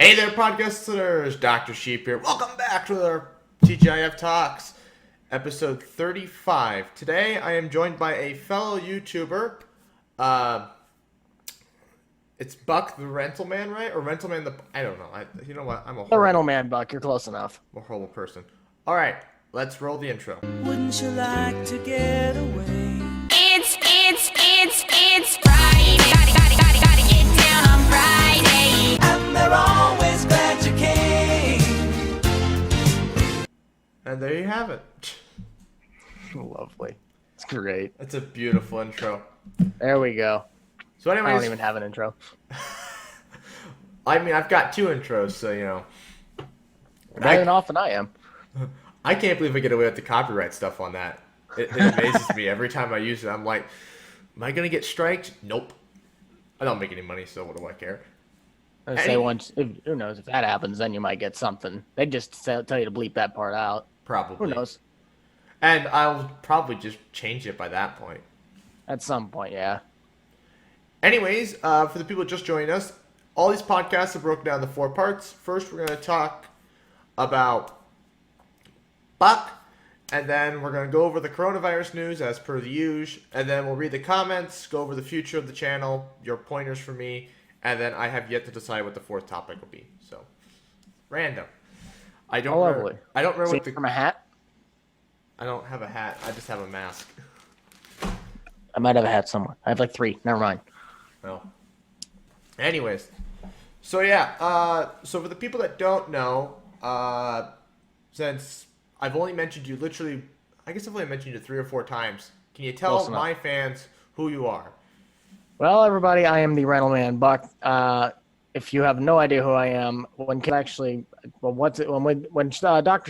Hey there, podcast listeners. Dr. Sheep here. Welcome back to our TGIFT Talks, episode 35. Today, I am joined by a fellow YouTuber. It's Buck the Rental Man, right? Or Rental Man the... I don't know. You know what? The rental man, Buck. You're close enough. I'm a horrible person. All right, let's roll the intro. Wouldn't you like to get away? It's Friday. Gotta get down on Friday. And they're always glad you came. And there you have it. Lovely. It's great. It's a beautiful intro. There we go. So anyways... I don't even have an intro. I mean, I've got two intros, so, you know. Better than often I am. I can't believe I get away with the copyright stuff on that. It amazes me. Every time I use it, I'm like, am I going to get striked? Nope. I don't make any money, so what do I care? I say once, who knows, if that happens, then you might get something. They just tell you to bleep that part out. Probably. Who knows? And I'll probably just change it by that point. At some point, yeah. Anyways, for the people just joining us, all these podcasts are broken down into 4 parts. First, we're going to talk about Buck, and then we're going to go over the coronavirus news as per the usual, and then we'll read the comments, go over the future of the channel, your pointers for me, and then I have yet to decide what the 4th topic will be. So, random. I don't remember what the... from a hat? I don't have a hat. I just have a mask. I might have a hat somewhere. I have like 3. Never mind. Well, anyways, so yeah, so for the people that don't know, since I've only mentioned you literally, I guess I've only mentioned you 3 or 4 times, can you tell my fans who you are? Well, everybody, I am the rental man, Buck. If you have no idea who I am, when Dr.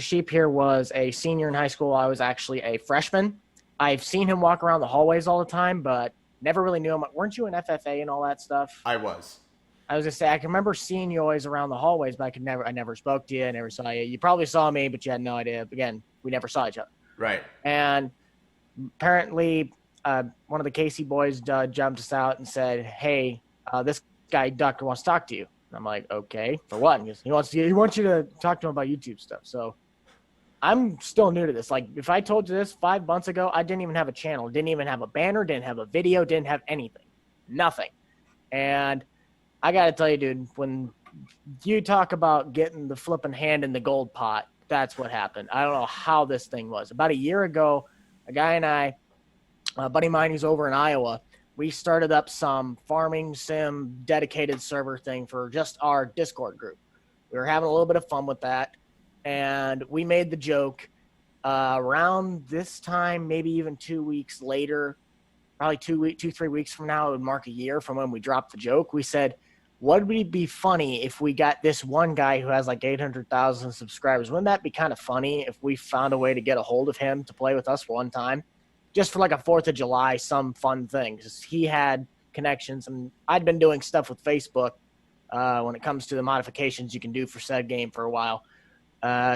Sheep here was a senior in high school, I was actually a freshman. I've seen him walk around the hallways all the time, but never really knew him. Weren't you in FFA and all that stuff? I was. I was gonna say I can remember seeing you always around the hallways, but I never spoke to you. I never saw you. You probably saw me, but you had no idea. Again, we never saw each other. Right. And apparently, one of the Casey boys jumped us out and said, "Hey, this guy Doctor wants to talk to you." And I'm like, "Okay, for what?" And he wants you to talk to him about YouTube stuff. So I'm still new to this. Like, if I told you this 5 months ago, I didn't even have a channel, didn't even have a banner, didn't have a video, didn't have anything, nothing. And I got to tell you, dude, when you talk about getting the flipping hand in the gold pot, that's what happened. I don't know how this thing was. About a year ago, a guy and I, a buddy of mine who's over in Iowa, we started up some farming sim dedicated server thing for just our Discord group. We were having a little bit of fun with that. And we made the joke around this time, maybe even 2 weeks later, probably 3 weeks from now, it would mark a year from when we dropped the joke. We said, would it be funny if we got this one guy who has like 800,000 subscribers? Wouldn't that be kind of funny if we found a way to get a hold of him to play with us one time? Just for like a 4th of July, some fun thing. Because he had connections, and I'd been doing stuff with Facebook when it comes to the modifications you can do for said game for a while.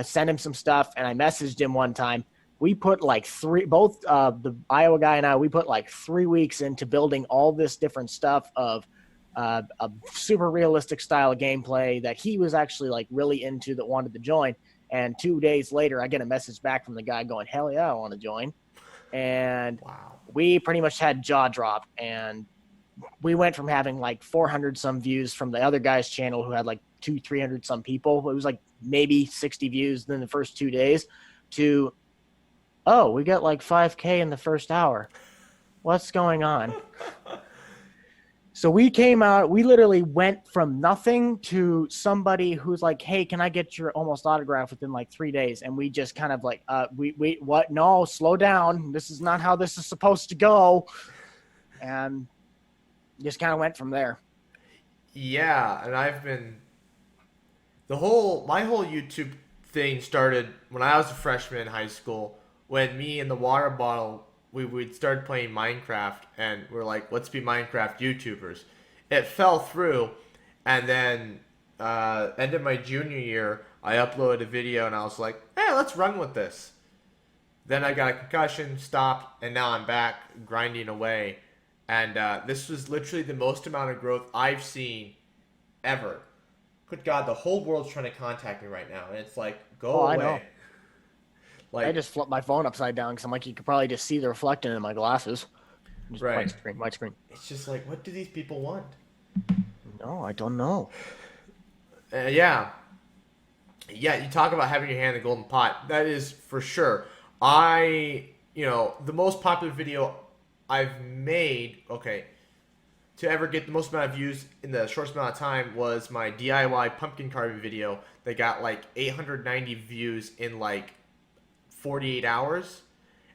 Send him some stuff, and I messaged him one time. We put like the Iowa guy and I, we put like 3 weeks into building all this different stuff of a super realistic style of gameplay that he was actually like really into, that wanted to join. And 2 days later, I get a message back from the guy going, "Hell yeah, I want to join." And Wow. We pretty much had jaw drop, and we went from having like 400 some views from the other guy's channel who had like 300 some people. It was like maybe 60 views in the first 2 days to, oh, we got like 5K in the first hour. What's going on? So we came out, we literally went from nothing to somebody who's like, "Hey, can I get your almost autograph within like 3 days?" And we just kind of like, what? No, slow down. This is not how this is supposed to go. And just kind of went from there. Yeah, and I've been... My whole YouTube thing started when I was a freshman in high school, when me and the water bottle, we'd started playing Minecraft, and we're like, let's be Minecraft YouTubers. It fell through, and then end of my junior year, I uploaded a video, and I was like, hey, let's run with this. Then I got a concussion, stopped, and now I'm back grinding away. And this was literally the most amount of growth I've seen ever. good God, the whole world's trying to contact me right now, and it's like, go Oh, away. I know. Like, I just flipped my phone upside down because I'm like, you could probably just see the reflecting in my glasses. Just Right. white screen. it's just like, what do these people want? No, I don't know. Yeah. Yeah, you talk about having your hand in the golden pot. That is for sure. The most popular video I've made, okay, to ever get the most amount of views in the shortest amount of time was my DIY pumpkin carving video that got like 890 views in like 48 hours.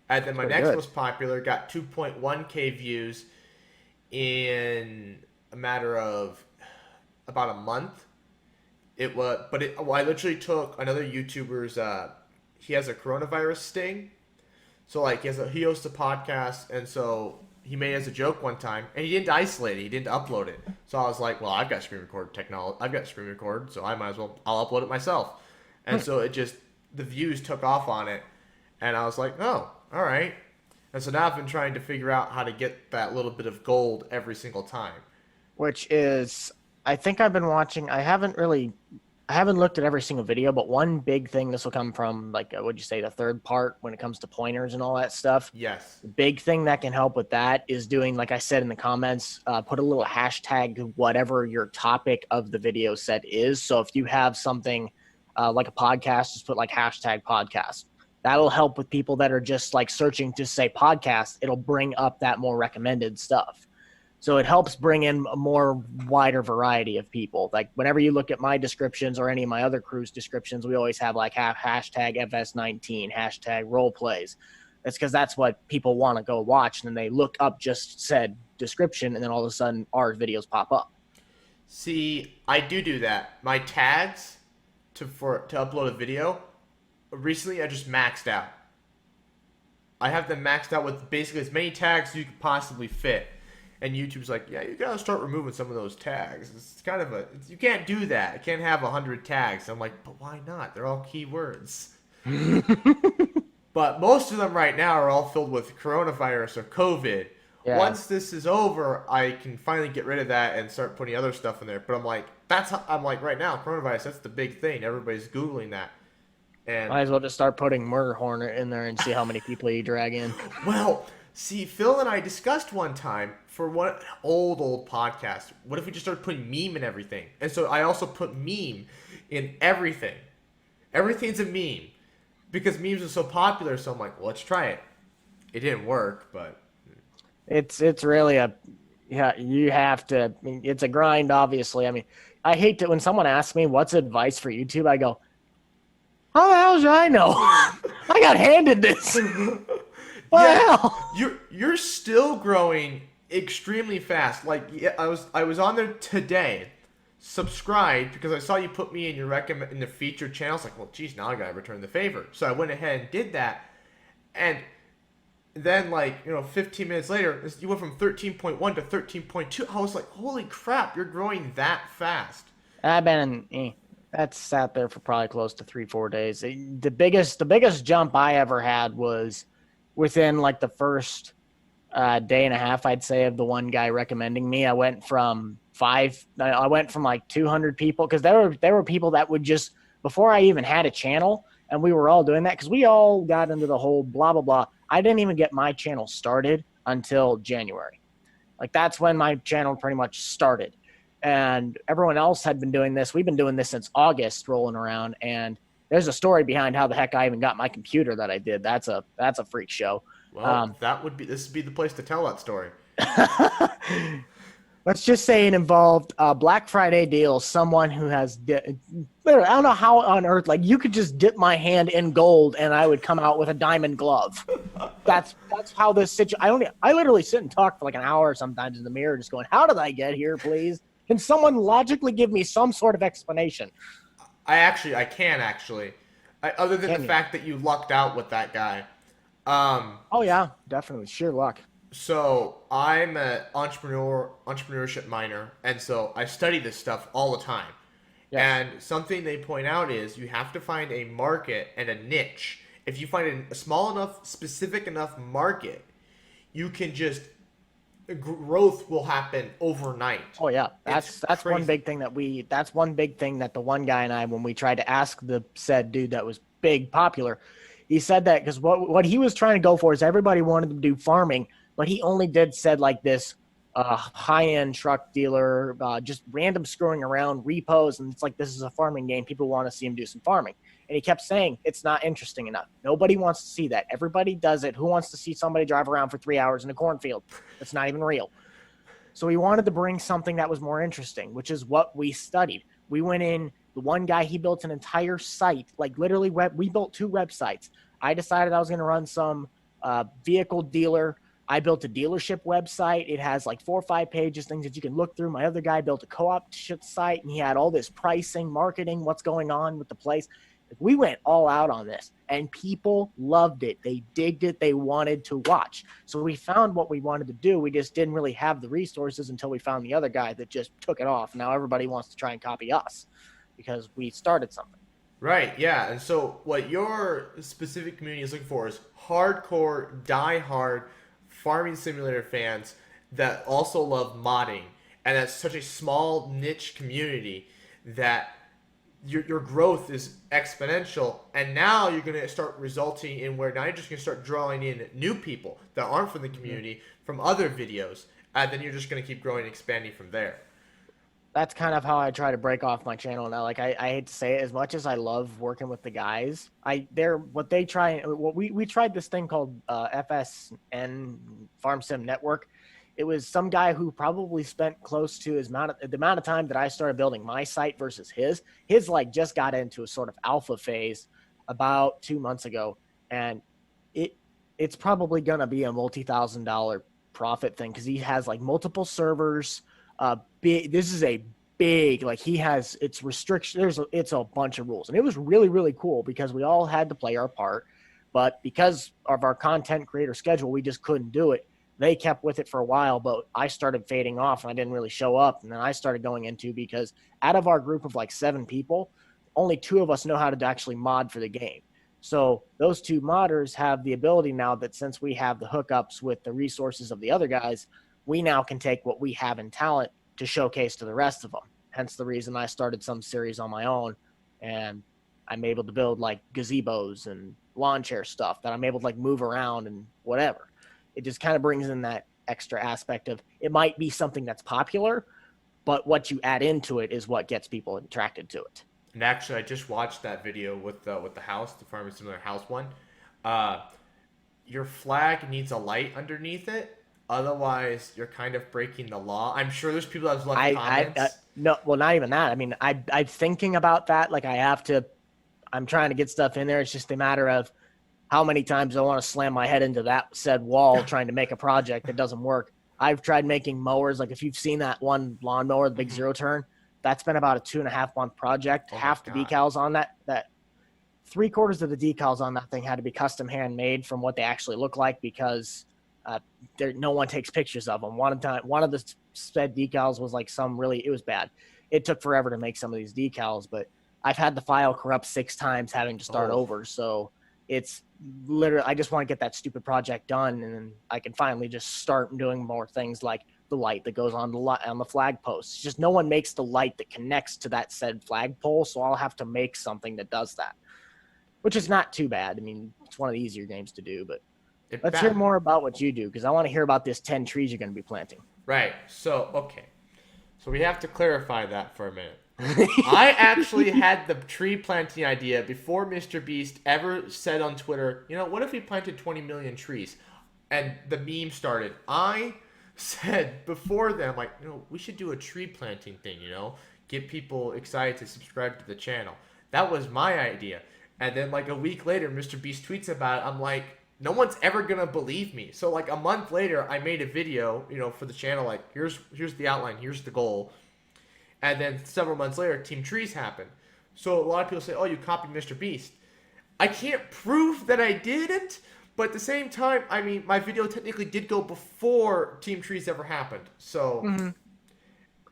And then my Pretty next good. most popular got 2.1k views in a matter of about a month. I literally took another YouTuber's. He has a coronavirus sting, so like he hosts a podcast, and so he made it as a joke one time, and he didn't isolate it, he didn't upload it. So I was like, well, I've got screen record technology, I've got screen record, so I might as well I'll upload it myself. And so the views took off on it, and I was like, oh, all right. And so now I've been trying to figure out how to get that little bit of gold every single time. Which is, I think I've been watching. I haven't looked at every single video, but one big thing, this will come from like, what'd you say, the third part when it comes to pointers and all that stuff. Yes. The big thing that can help with that is doing, like I said in the comments, put a little hashtag whatever your topic of the video set is. So if you have something like a podcast, just put like hashtag podcast. That'll help with people that are just like searching to say podcast. It'll bring up that more recommended stuff. So it helps bring in a more wider variety of people. Like whenever you look at my descriptions or any of my other crew's descriptions, we always have like hashtag FS19, hashtag role plays. It's because that's what people want to go watch. And then they look up just said description, and then all of a sudden our videos pop up. See, I do that. My tags to upload a video, recently I just maxed out. I have them maxed out with basically as many tags as you could possibly fit. And YouTube's like, yeah, you gotta start removing some of those tags. It's kind of you can't do that. You can't have 100 tags. I'm like, but why not? They're all keywords. But most of them right now are all filled with coronavirus or COVID. Yeah. Once this is over, I can finally get rid of that and start putting other stuff in there. But I'm like, right now, coronavirus, that's the big thing. Everybody's Googling that. And Might as well just start putting Murder Hornet in there and see how many people you drag in. well, see, Phil and I discussed one time for one old podcast. What if we just started putting meme in everything? And so I also put meme in everything. Everything's a meme because memes are so popular. So I'm like, well, let's try it. It didn't work, but It's really you have to. I mean, it's a grind, obviously. I mean, I hate to when someone asks me what's advice for YouTube, I go, how the hell should I know? I got handed this. What the hell? You're still growing extremely fast. Like I was on there today, subscribed because I saw you put me in your in the featured channel. I was like, well, geez, now I gotta return the favor. So I went ahead and did that, and then 15 minutes later, you went from 13.1 to 13.2. I was like, holy crap, you're growing that fast. I've been that's sat there for probably close to 3-4 days. The biggest jump I ever had was within like the first day and a half, I'd say, of the one guy recommending me. I went from like 200 people, because there were people that would just, before I even had a channel, and we were all doing that because we all got into the whole blah blah blah. I didn't even get my channel started until January. Like that's when my channel pretty much started, and everyone else had been doing this. We've been doing this since August, rolling around, and there's a story behind how the heck I even got my computer that I did. That's a freak show. Well, this would be the place to tell that story. Let's just say it involved Black Friday deals. Someone who has, literally, I don't know how on earth, like you could just dip my hand in gold and I would come out with a diamond glove. That's how this situation. I literally sit and talk for like an hour sometimes in the mirror, just going, "How did I get here? Please, can someone logically give me some sort of explanation?" I can actually, other than the fact that you lucked out with that guy. Oh yeah, definitely, sheer luck. So I'm an entrepreneurship minor, and so I study this stuff all the time. Yes. And something they point out is you have to find a market and a niche. If you find a small enough, specific enough market, you can just growth will happen overnight. Oh yeah, It's that's one crazy. big thing that's one big thing that the one guy and I, when we tried to ask the said dude that was big popular, he said that because what he was trying to go for is everybody wanted to do farming, but he only did said like this high end truck dealer, just random screwing around repos, and it's like this is a farming game. People want to see him do some farming, and he kept saying it's not interesting enough. Nobody wants to see that. Everybody does it. Who wants to see somebody drive around for 3 hours in a cornfield? That's not even real. So we wanted to bring something that was more interesting, which is what we studied. We went in, the one guy, he built an entire site, like literally we built 2 websites. I decided I was going to run some vehicle dealer. I built a dealership website. It has like 4 or 5 pages, things that you can look through. My other guy built a co-op site, and he had all this pricing, marketing, what's going on with the place. We went all out on this, and people loved it. They digged it. They wanted to watch. So we found what we wanted to do. We just didn't really have the resources until we found the other guy that just took it off. Now everybody wants to try and copy us because we started something. Right, yeah. And so what your specific community is looking for is hardcore, die-hard farming simulator fans that also love modding. And that's such a small niche community that your growth is exponential. And now you're going to start resulting in where now you're just going to start drawing in new people that aren't from the community, from other videos. And then you're just going to keep growing and expanding from there. That's kind of how I try to break off my channel now. Like I hate to say it, as much as I love working with the guys, we tried this thing called FSN Farm Sim Network. It was some guy who probably spent close to the amount of time that I started building my site versus his. His like just got into a sort of alpha phase about 2 months ago, and it's probably gonna be a multi-$1,000 profit thing because he has like multiple servers. This is a big, like he has its restriction. It's a bunch of rules, and it was really, really cool because we all had to play our part, but because of our content creator schedule, we just couldn't do it. They kept with it for a while, but I started fading off and I didn't really show up. And then I started going into, because out of our group of like 7 people, only 2 of us know how to actually mod for the game. So those 2 modders have the ability now that since we have the hookups with the resources of the other guys, we now can take what we have in talent to showcase to the rest of them. Hence the reason I started some series on my own, and I'm able to build like gazebos and lawn chair stuff that I'm able to like move around and whatever. It just kind of brings in that extra aspect of, it might be something that's popular, but what you add into it is what gets people attracted to it. And actually, I just watched that video with the house, the Farming Simulator house one. Your flag needs a light underneath it. Otherwise, you're kind of breaking the law. I'm sure there's people that have left comments. No, well, not even that. I mean, I'm thinking about that. Like I'm trying to get stuff in there. It's just a matter of how many times I want to slam my head into that said wall trying to make a project that doesn't work. I've tried making mowers. Like if you've seen that one lawnmower, the big zero turn, that's been about a 2.5 month project. Oh Half the decals on that 3/4 of the decals on that thing had to be custom handmade from what they actually look like, because no one takes pictures of them. One of the said decals was like it was bad. It took forever to make some of these decals, but I've had the file corrupt 6 times having to start over. So it's literally, I just want to get that stupid project done, and then I can finally just start doing more things like the light that goes on the flag posts. Just no one makes the light that connects to that said flag pole, so I'll have to make something that does that, which is not too bad. I mean, it's one of the easier games to do, but let's hear more about what you do, because I want to hear about this 10 trees you're going to be planting. Right. So, okay. So we have to clarify that for a minute. I actually had the tree planting idea before Mr. Beast ever said on Twitter, what if we planted 20 million trees? And the meme started. I said before then, like, we should do a tree planting thing, get people excited to subscribe to the channel. That was my idea. And then like a week later, Mr. Beast tweets about it. I'm like, no one's ever going to believe me. So like a month later, I made a video, for the channel, like here's the outline, here's the goal. And then several months later, Team Trees happened. So a lot of people say, oh, you copied Mr. Beast. I can't prove that I didn't, but at the same time, I mean, my video technically did go before Team Trees ever happened. So,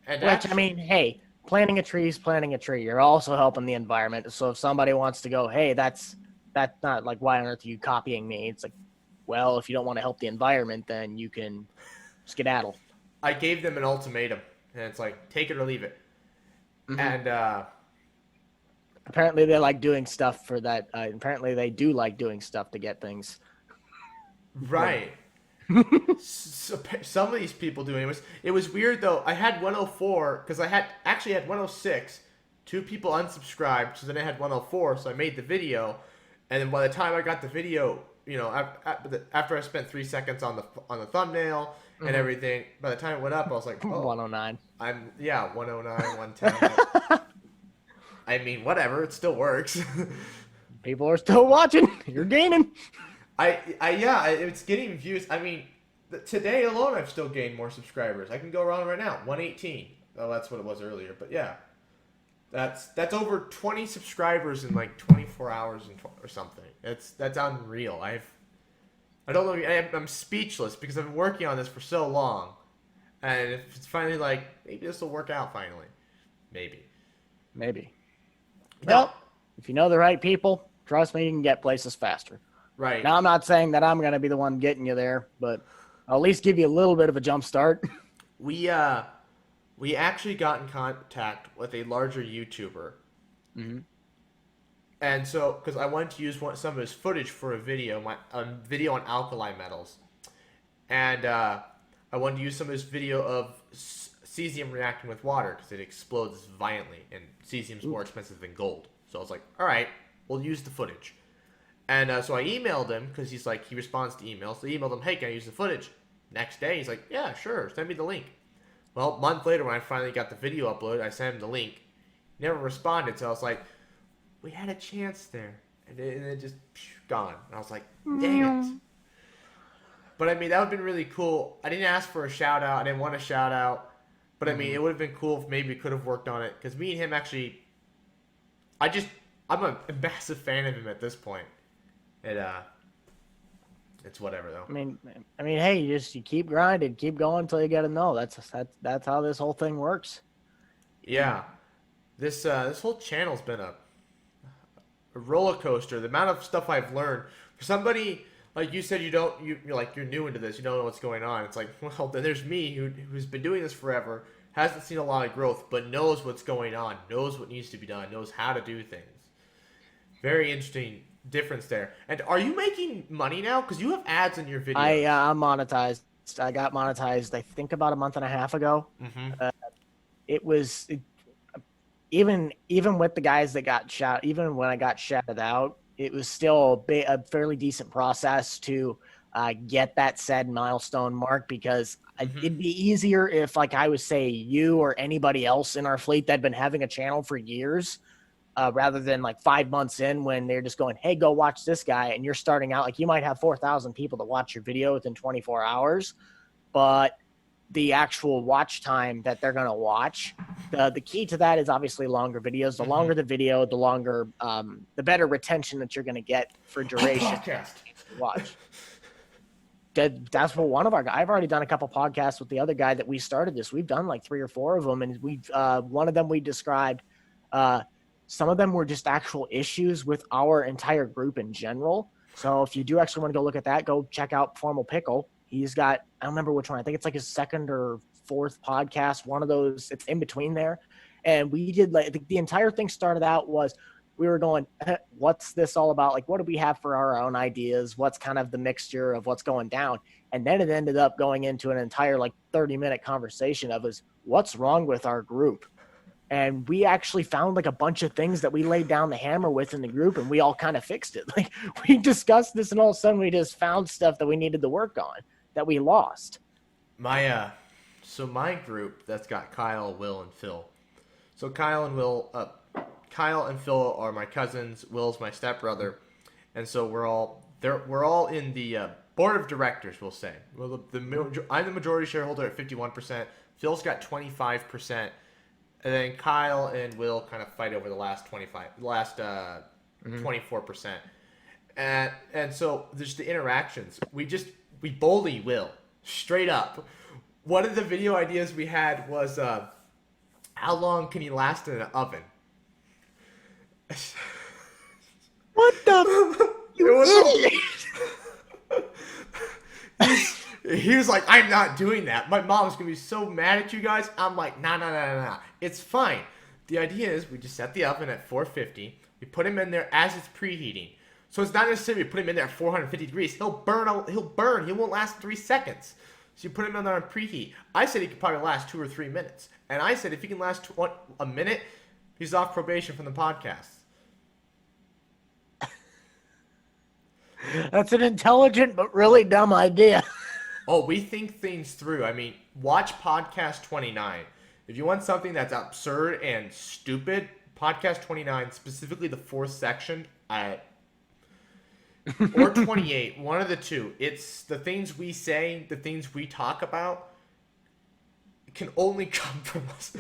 and I mean, hey, planting a tree is planting a tree. You're also helping the environment. So if somebody wants to go, hey, that's not why on earth are you copying me? It's like, well, if you don't want to help the environment, then you can skedaddle. I gave them an ultimatum, and it's like, take it or leave it. Mhm. And Apparently, they like doing stuff for that. Apparently, they do like doing stuff to get things. right. So, some of these people doing it was weird though. I had 104 because I had 106. 2 people unsubscribed, so then I had 104. So I made the video, and then by the time I got the video, after I spent 3 seconds on the thumbnail and everything, by the time it went up, I was like, oh, 109. 109, 110. I mean, whatever, it still works. People are still watching. You're gaining. It's getting views. I mean, today alone, I've still gained more subscribers. I can go around right now, 118. Oh, that's what it was earlier. But yeah, that's over 20 subscribers in like 24 hours or something. That's unreal. I don't know. I'm speechless because I've been working on this for so long, and if it's finally like maybe this will work out finally, maybe. Well, if you know the right people, trust me, you can get places faster. Right. Now, I'm not saying that I'm going to be the one getting you there, but I'll at least give you a little bit of a jump start. We actually got in contact with a larger YouTuber. Mm-hmm. And so, because I wanted to use some of his footage for a video, video on alkali metals. And I wanted to use some of his video of cesium reacting with water because it explodes violently, and cesium's more expensive than gold. So I was like, all right, we'll use the footage. And so I emailed him because he responds to emails. So I emailed him, hey, can I use the footage? Next day, he's like, yeah, sure, send me the link. Well, a month later, when I finally got the video uploaded, I sent him the link. He never responded, so I was like, we had a chance there. And it just gone. And I was like, dang it. But I mean, that would have been really cool. I didn't ask for a shout out. I didn't want a shout out. But I mean, it would have been cool if maybe we could have worked on it. Because me and him actually, I'm a massive fan of him at this point. It's whatever though. I mean, hey, you keep grinding, keep going until you get a no. That's how this whole thing works. Yeah, this whole channel's been a roller coaster. The amount of stuff I've learned for somebody like you said, you're new into this, you don't know what's going on. It's like, well, then there's me who's been doing this forever, hasn't seen a lot of growth, but knows what's going on, knows what needs to be done, knows how to do things. Very interesting difference there. And are you making money now? Because you have ads in your videos. I'm monetized. I got monetized, I think, about a month and a half ago. Mm-hmm. Even with the guys that got shot, even when I got shouted out, it was still a fairly decent process to get that said milestone mark, because it'd be easier if, like I would say, you or anybody else in our fleet that had been having a channel for years, rather than like 5 months in when they're just going, hey, go watch this guy. And you're starting out, like, you might have 4,000 people to watch your video within 24 hours, but the actual watch time that they're going to watch, the key to that is obviously longer videos. The longer the video, the longer, the better retention that you're going to get for duration. Podcast. Watch. That's what one of our guys, I've already done a couple podcasts with the other guy that we started this. We've done like 3 or 4 of them. And we've, one of them we described, some of them were just actual issues with our entire group in general. So if you do actually want to go look at that, go check out Formal Pickle. He's got, I don't remember which one. I think it's like his 2nd or 4th podcast. One of those, it's in between there. And we did, like, the entire thing started out was we were going, what's this all about? Like, what do we have for our own ideas? What's kind of the mixture of what's going down? And then it ended up going into an entire like 30-minute conversation of what's wrong with our group? And we actually found like a bunch of things that we laid down the hammer with in the group, and we all kind of fixed it. Like, we discussed this, and all of a sudden we just found stuff that we needed to work on that we lost. My group that's got Kyle, Will, and Phil. So Kyle and Phil are my cousins. Will's my stepbrother, and so we're all in the board of directors. We'll say. Well, I'm the majority shareholder at 51%. Phil's got 25%. And then Kyle and Will kind of fight over the last 24%. And so there's the interactions. We bully Will straight up. One of the video ideas we had was how long can he last in an oven? What the? You idiot! He was like, I'm not doing that. My mom's going to be so mad at you guys. I'm like, nah. It's fine. The idea is we just set the oven at 450. We put him in there as it's preheating. So it's not necessarily we put him in there at 450 degrees. He'll burn. He won't last 3 seconds. So you put him in there on preheat. I said he could probably last 2 or 3 minutes. And I said if he can last a minute, he's off probation from the podcast. That's an intelligent but really dumb idea. Oh, we think things through. I mean, watch podcast 29. If you want something that's absurd and stupid, podcast 29, specifically the 4th section, or 28, one of the two. It's the things we say, the things we talk about can only come from us.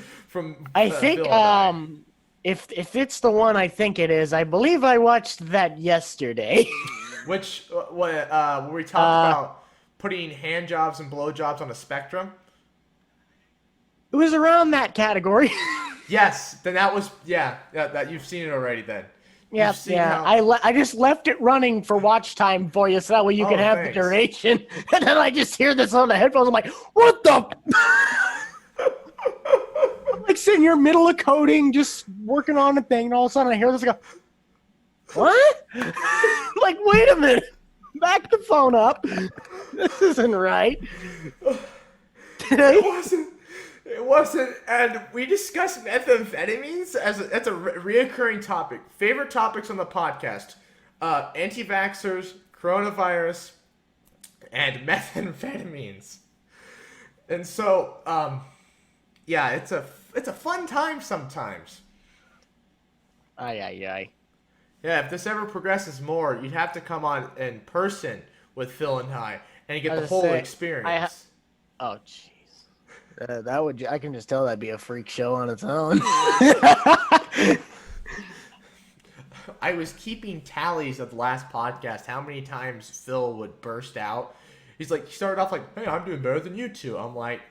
I think Bill and I. if it's the one I think it is, I believe I watched that yesterday. Which where we talked about putting hand jobs and blow jobs on a spectrum. It was around that category. Yes, then that was that you've seen it already then. Yeah. I just left it running for watch time for you, so that way you can have thanks. the duration. And then I just hear this on the headphones. I'm like, what the? I'm like sitting here middle of coding, just working on a thing, and all of a sudden I hear this. I go, what? Like, wait a minute. Back the phone up. This isn't right. It wasn't, and we discussed methamphetamines that's a reoccurring topic. Favorite topics on the podcast: anti-vaxxers, coronavirus, and methamphetamines. And so, it's a fun time sometimes. Aye. Yeah, if this ever progresses more, you'd have to come on in person with Phil and I and get the whole experience. Oh, jeez. That would, I can just tell that'd be a freak show on its own. I was keeping tallies of the last podcast, how many times Phil would burst out. He started off like, hey, I'm doing better than you two. I'm like,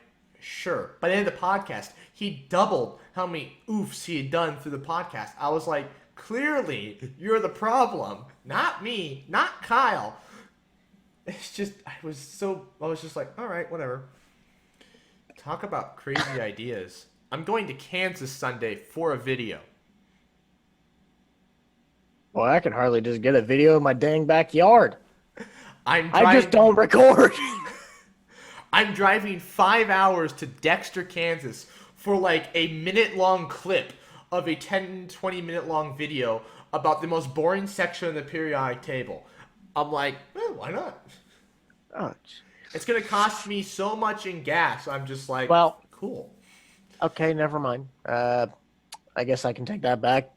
sure. By the end of the podcast, he doubled how many oofs he had done through the podcast. I was like, clearly, you're the problem. Not me. Not Kyle. It's just, I was just like, all right, whatever. Talk about crazy ideas. I'm going to Kansas Sunday for a video. Well, I can hardly just get a video of my dang backyard. I just don't record. I'm driving 5 hours to Dexter, Kansas for like a minute-long clip of a 10, 20-minute-long video about the most boring section of the periodic table. I'm like, why not? Oh, it's going to cost me so much in gas. I'm just like, well, cool. Okay, never mind. I guess I can take that back.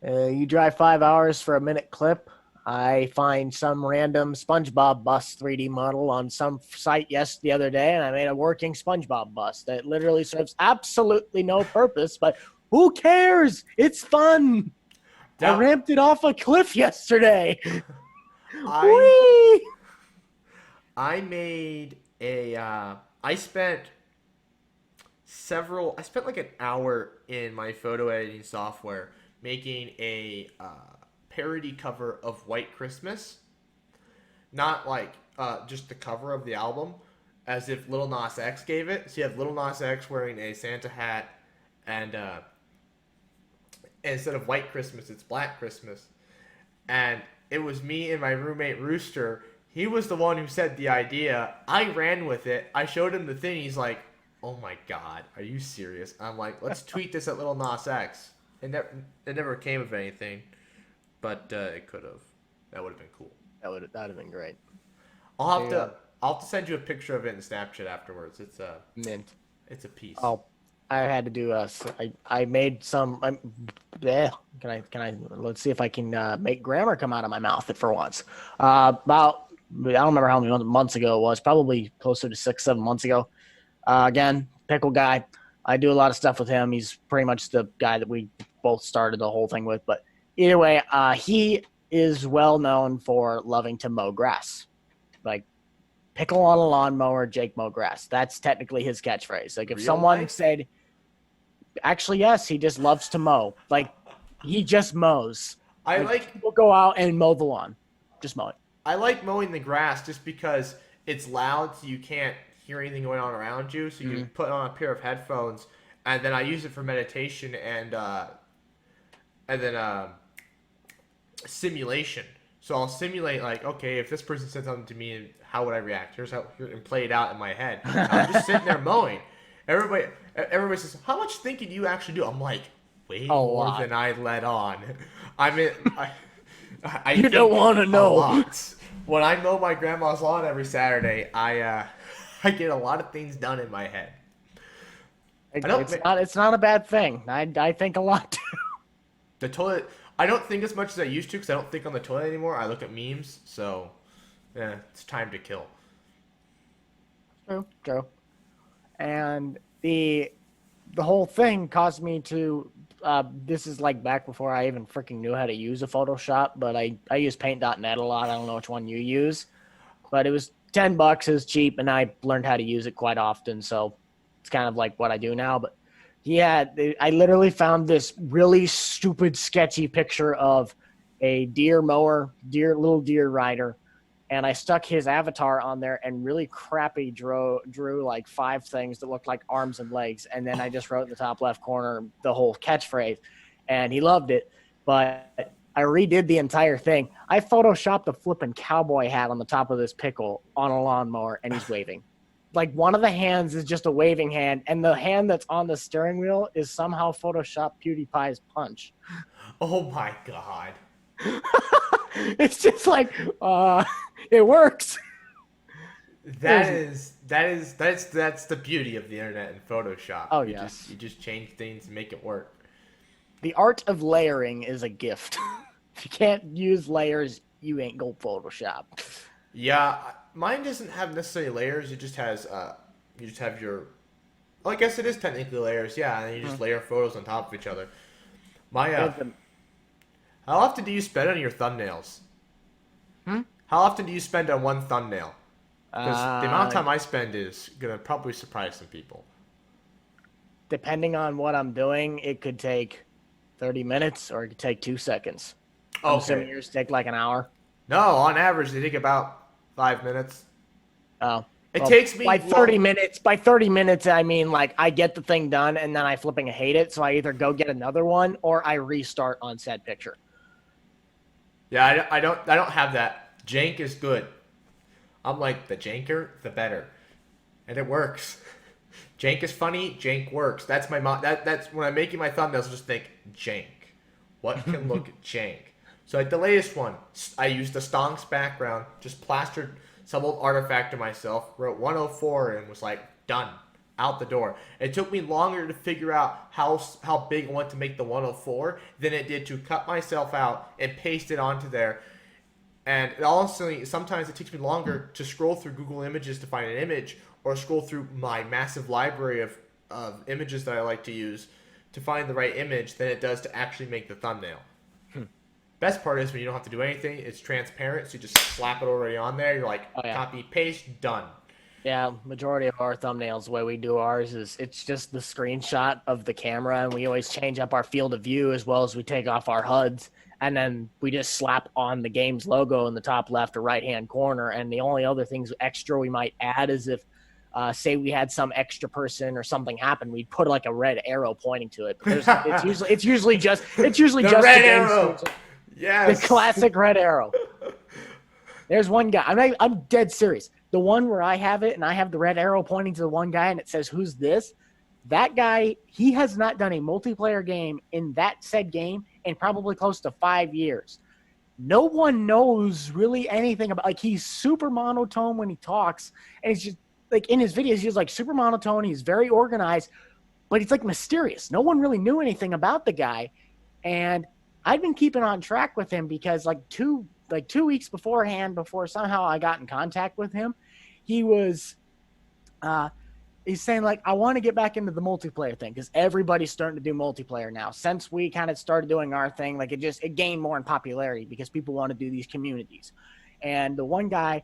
You drive 5 hours for a minute clip. I find some random SpongeBob bus 3D model on some site the other day, and I made a working SpongeBob bus that literally serves absolutely no purpose, but who cares? It's fun. I ramped it off a cliff yesterday. Whee! I made I spent like an hour in my photo editing software making a parody cover of White Christmas. Not like just the cover of the album, as if Lil Nas X gave it. So you have Lil Nas X wearing a Santa hat, and instead of White Christmas, it's Black Christmas. And it was me and my roommate Rooster. He was the one who said the idea. I ran with it. I showed him the thing. He's like, oh my God, are you serious? I'm like, let's tweet this at Lil Nas X. And it never came of anything, but it could have. That would have been cool. That'd have been great. I'll have to send you a picture of it in Snapchat afterwards. It's a mint. It's a piece. Oh, I had to do I made some. Can I? Let's see if I can make grammar come out of my mouth for once. About I don't remember how many months ago it was. Probably closer to 6-7 months ago. Again, pickle guy. I do a lot of stuff with him. He's pretty much the guy that we both started the whole thing with. But either way, he is well known for loving to mow grass. Like, pickle on a lawnmower, Jake mow grass. That's technically his catchphrase. Like, if someone said, actually, yes, he just loves to mow. Like, he just mows. We'll go out and mow the lawn. Just mow it. I like mowing the grass just because it's loud, so you can't hear anything going on around you. So you can put on a pair of headphones, and then I use it for meditation and then simulation. So I'll simulate like, okay, if this person said something to me, how would I react? And play it out in my head. I'm just sitting there mowing. Everybody says, how much thinking do you actually do? I'm like, way more lot. than I let on. I mean, I You don't want to know. lot. When I mow my grandma's lawn every Saturday, I get a lot of things done in my head. It's not a bad thing. I think a lot too. The toilet, I don't think as much as I used to because I don't think on the toilet anymore. I look at memes, so yeah, it's time to kill. True. And the whole thing caused me to. This is like back before I even freaking knew how to use a Photoshop, but I use Paint.net a lot. I don't know which one you use, but it was $10. It was cheap, and I learned how to use it quite often. So it's kind of like what I do now. But yeah, I literally found this really stupid, sketchy picture of a little deer rider. And I stuck his avatar on there and really crappy drew like 5 things that looked like arms and legs. And then I just wrote in the top left corner the whole catchphrase. And he loved it. But I redid the entire thing. I photoshopped a flipping cowboy hat on the top of this pickle on a lawnmower, and he's waving. Like one of the hands is just a waving hand, and the hand that's on the steering wheel is somehow photoshopped PewDiePie's punch. Oh my god. It's just like, it works. That's the beauty of the internet and Photoshop. Oh, you yes. you just change things and make it work. The art of layering is a gift. If you can't use layers, you ain't go Photoshop. Yeah, mine doesn't have necessarily layers. It just has you just have your. Well, I guess it is technically layers. Yeah, and then you just layer photos on top of each other. How often do you spend on your thumbnails? How often do you spend on one thumbnail? Because the amount of time I spend is gonna probably surprise some people. Depending on what I'm doing, it could take 30 minutes or it could take 2 seconds. I'm assuming yours take like an hour. No, on average they take about 5 minutes. Oh. It takes me by 30 minutes. By 30 minutes, I mean like I get the thing done and then I flipping hate it, so I either go get another one or I restart on said picture. Yeah, I don't have that. Jank is good. I'm like, the janker, the better, and it works. Jank is funny. Jank works. That's my that's when I'm making my thumbnails. Just think jank. What can look jank? So like the latest one, I used the stonks background, just plastered some old artifact to myself, wrote 104, and was like done, out the door. It took me longer to figure out how big I want to make the 104 than it did to cut myself out and paste it onto there. And honestly, sometimes it takes me longer to scroll through Google Images to find an image, or scroll through my massive library of images that I like to use to find the right image than it does to actually make the thumbnail. Best part is when you don't have to do anything, it's transparent, so you just slap it already on there. You're like, copy, paste, done. Yeah, majority of our thumbnails, the way we do ours is it's just the screenshot of the camera, and we always change up our field of view as well as we take off our HUDs, and then we just slap on the game's logo in the top left or right-hand corner, and the only other things extra we might add is if, say we had some extra person or something happen, we'd put like a red arrow pointing to it. But it's usually just the just red the arrow. Yes. The classic red arrow. There's one guy. I'm dead serious. The one where I have it and I have the red arrow pointing to the one guy and it says, "Who's this?" That guy, he has not done a multiplayer game in that said game in probably close to 5 years. No one knows really anything about, like, he's super monotone when he talks, and he's just like in his videos, he's like super monotone. He's very organized, but he's like mysterious. No one really knew anything about the guy. And I've been keeping on track with him because like two weeks beforehand, before somehow I got in contact with him, he was, he's saying like, I want to get back into the multiplayer thing because everybody's starting to do multiplayer now. Since we kind of started doing our thing, like it gained more in popularity because people want to do these communities. And the one guy,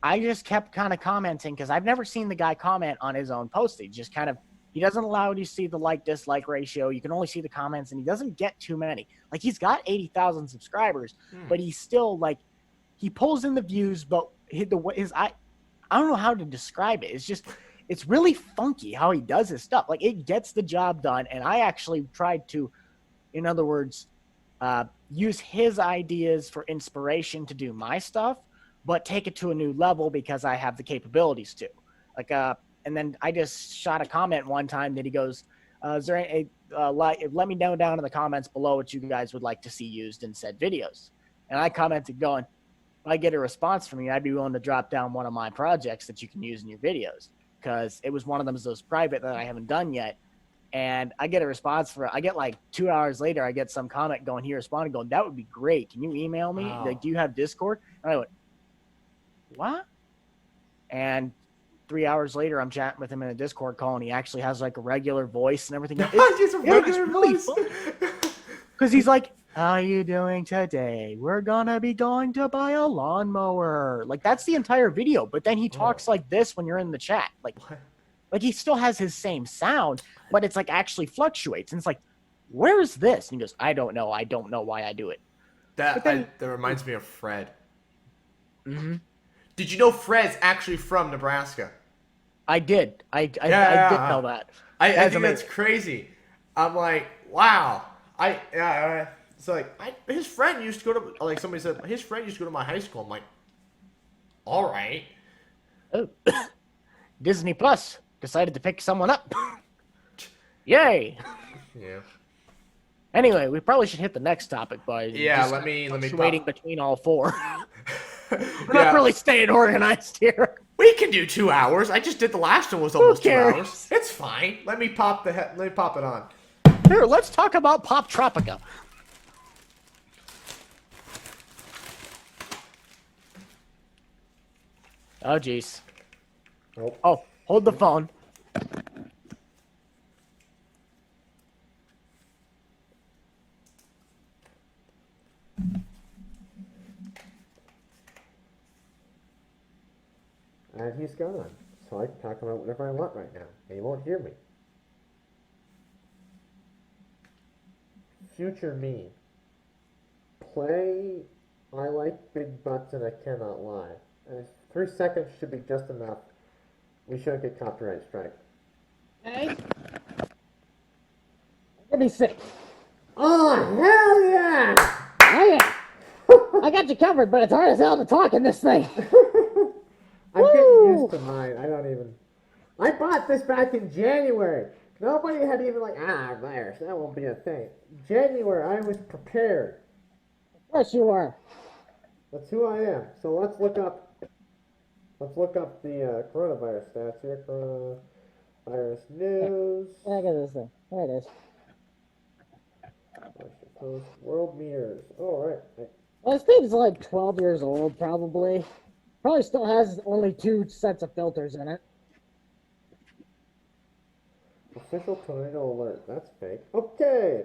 I just kept kind of commenting because I've never seen the guy comment on his own post. He just kind of, he doesn't allow you to see the like-dislike ratio. You can only see the comments, and he doesn't get too many. Like, he's got 80,000 subscribers, but he's still, like, he pulls in the views, but I don't know how to describe it. It's really funky how he does his stuff. Like, it gets the job done. And I actually tried to, in other words, use his ideas for inspiration to do my stuff, but take it to a new level because I have the capabilities to. Like, and then I just shot a comment one time that he goes, is there any, let me know down in the comments below what you guys would like to see used in said videos. And I commented going, if I get a response from you, I'd be willing to drop down one of my projects that you can use in your videos. Because it was one of them, those private that I haven't done yet. And I get a response I get like 2 hours later, I get some comment going, he responded going, that would be great. Can you email me? Wow. Like, do you have Discord? And I went, what? And 3 hours later, I'm chatting with him in a Discord call, and he actually has like a regular voice and everything. Just a regular voice. Because he's like, how are you doing today? We're gonna be going to buy a lawnmower. Like, that's the entire video. But then he talks like this when you're in the chat. Like he still has his same sound, but it's like actually fluctuates. And it's like, where is this? And he goes, I don't know. I don't know why I do it. That reminds me of Fred. Mm-hmm. Did you know Fred's actually from Nebraska? I did. I did know that. I think that's crazy. I'm like, wow. It's like his friend used to go to, like somebody said, his friend used to go to my high school. I'm like, all right. Oh. Disney Plus decided to pick someone up. Yay. Yeah. Anyway, we probably should hit the next topic, boys. Yeah, let me waiting between all four. We're not really staying organized here. We can do 2 hours. I just did the last one was almost 2 cares? hours. It's fine. Let me pop it on. Here, let's talk about Pop Tropica. Oh, jeez. Nope. Oh, hold the phone. And he's gone. So I can talk about whatever I want right now. And he won't hear me. Future me. Play I like big butts and I cannot lie. And 3 seconds should be just enough. We shouldn't get copyright strike. Hey. Let me see. Oh, hell yeah! Oh, yeah. I got you covered, but it's hard as hell to talk in this thing. I'm getting used to mine. I bought this back in January. Nobody had even virus, that won't be a thing. January, I was prepared. Yes, you are. That's who I am. So let's look up the coronavirus stats here. Coronavirus news. Look at this thing. There it is. World meters. Oh, right. Well, this thing's like 12 years old, probably. Probably still has only 2 sets of filters in it. Official tornado alert. That's fake. Okay.